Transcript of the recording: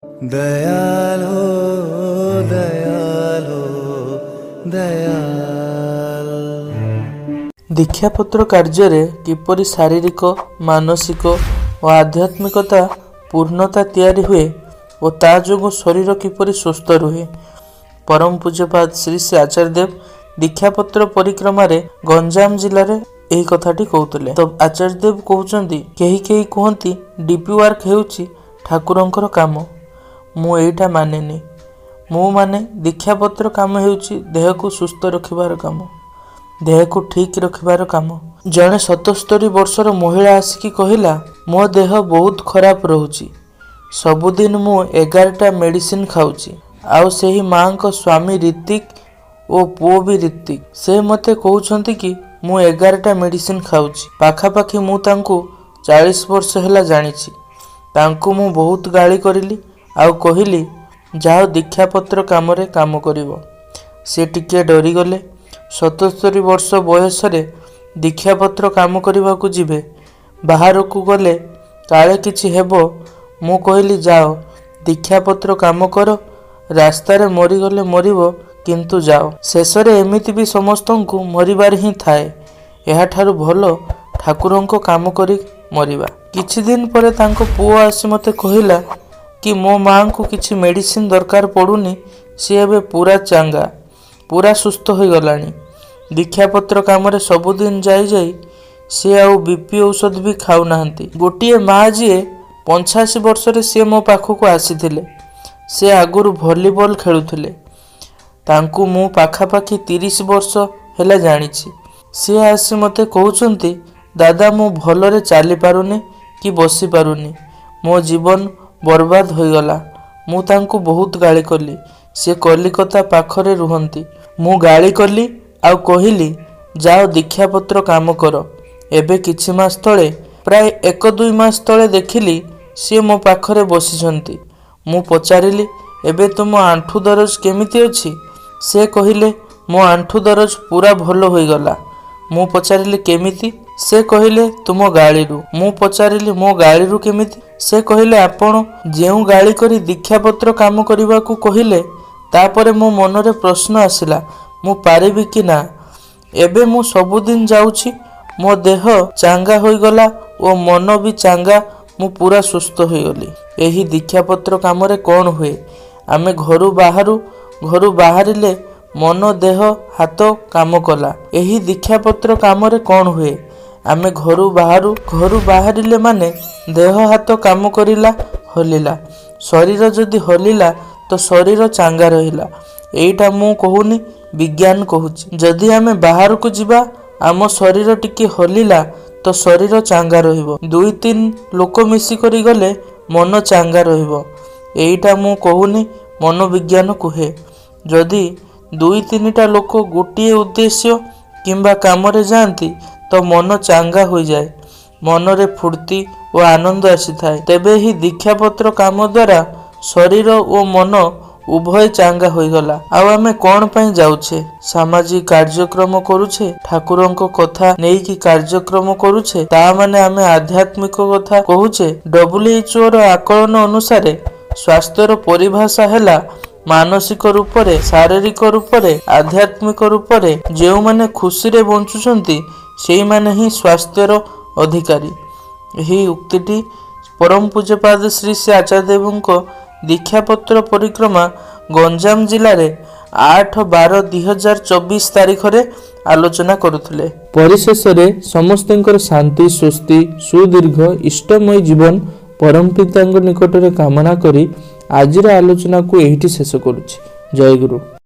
दयाल हो दयाल हो दयाल। दीक्षापत्र कार्य किपरि शारीरिक मानसिक और आध्यात्मिकता पूर्णता तैयारी हुए और ता जो शरीर किपरि सुस्थ रुहे। परम पूज्यपाद श्री श्री आचार्य देव दीक्षापत्र परिक्रमा गंजाम जिले में यही कथाटी कहते। तो आचार्य देव कहते कहीं कहीं कहती डीपी वर्क हेउची ठाकुरंकर काम। मु एटा मानेनी। मु माने दीक्षापत्र काम हेउची देह को सुस्थ रखिबार काम, देह को ठीक रखिबार काम। जड़े 77 वर्षर महिला आसिकी कहला मो देह बहुत खराब रोची, सबुदिन मु 11टा मेडिसिन खाऊची। आउ सेही माँ को स्वामी ऋतिक और पुओ भी ऋतिक से मते कहउछंती कि मु 11टा मेडिसिन खाऊची। पाखापाखि मु तांको 40 वर्ष हैला जानिछि। तांको मु बहुत गाली करिली आउ कहिली जाओ दीक्षापत्र कामरे काम करिवो। से टिके डरी गले। 77 वर्ष बयस दीक्षापत्र काम करने को जीवे, बाहर को गले काले किछि हेबो। मु कहली जाओ दीक्षापत्र काम कर, रास्तार मरीगले मरिबो किंतु जाओ। शेषरे एमिति भी समस्त को मरिबार ही थाए, एहाठारु भलो ठाकुरंको काम करी मरिबा। किछि दिन परे तांको पुओ आसी मते कहिला कि मो माँ को किछि मेडिसिन दरकार पड़ुनी, सी एबे पूरा चांगा पूरा सुस्थ हो गलानी। दीक्षापत्र काम सबुदिन जाई जाई सी आउ बीपी औषध भी खाऊ नाहंती। गोटिए माँ जी 85 वर्षरे सी मो पाखक आसीथिले। से आगुरु भलीबॉल खेलुथिले। तांकु मु पाखापाखि 30 वर्ष हैला जानिछि। सी आसी मते कहउचंती दादा मु भलरे चाली पारुनी कि बसी पारुनी, मो जीवन बर्बाद हो गला। मु तांकु बहुत गाली कली। से कलिकता पाखरे रुहंती। मु गाली कली आउ कहिली जाओ दीक्षापत्र काम कर। एबे किछि मास तळे प्राय 1-2 मास तळे देखिली सी मो पाखरे बसिछंती। मु पचारिली एबे तुम आंठू दरज केमिति अछि? से कहिले मो आंठू दरज पूरा भलो होई गला। मु पचारिली केमिति? से कहिले तुम गाड़ीरू। मु पचारिली मो गाड़ीरू केमिति? से कहिले आपण जेउ गाड़ी करी दीक्षापत्र काम करबा को कहिले। तापरे मो मनरे प्रश्न आसिला मु पारिबी कि ना। एबे मु सबुदिन जाउछि, मो देह चांगा होई गला ओ मन भी चांगा, मु पूरा सुस्थ होई गली। एही दीक्षापत्र कामरे कौन हुए? आमे घरु बाहरिले मन देह हाथ काम कला। एही दीक्षापत्र कामरे कौन हुए? आमे घरु बाहरिले माने देह हाथ काम करिला, हलिला। शरीर जदि हलिला तो शरीर चांगा रहिला। एइटा मु कहूनी, विज्ञान कहूची। जदि आमे बाहर को जिबा आम शरीर टिके हलिला तो शरीर चांगा रहिबो। 2-3 लोक मिसी करी गले मन चांगा रहिबो। एइटा मु कहूनी, मनोविज्ञान कहे। जदि 2-3टा लोक गोटिए उद्देश्य किंबा कामरे जाती तो मन चांगा हो जाए, मनरे फुर्ती और आनंद आसी थाए। तेबे ही दीक्षापत्र काम द्वारा शरीर और मन उभय चांगा हो गला। आउ आमे कौन पाई जाउछे? सामाजिक कार्यक्रम करूछे, ठाकुरंको कथा नेई कि कार्यक्रम करूछे, ता माने आमे आध्यात्मिक कथा कहूछे। WHO रो आकलन अनुसार स्वास्थ्यर परिभाषा हैला मानसिक रूपरे, शारीरिक रूपरे, आध्यात्मिक रूपरे जेउ माने खुशी रे बंचुछंती सेई माने ही स्वास्थ्यर अधिकारी। यही उक्तिटी परम पूज्यपाद श्री श्री आचार्य देवଙ୍କ दीक्षापत्र परिक्रमा गंजाम जिले में 8/12/2024 तारीख रे आलोचना करुथिले। परिशेष रे समस्तଙ୍କର शांति स्वस्ति सुदीर्घ इष्टमय जीवन परम पिताଙ୍କ निकट रे कामना करी आजिर आलोचना को एहिटी शेष करूछि। जय गुरु।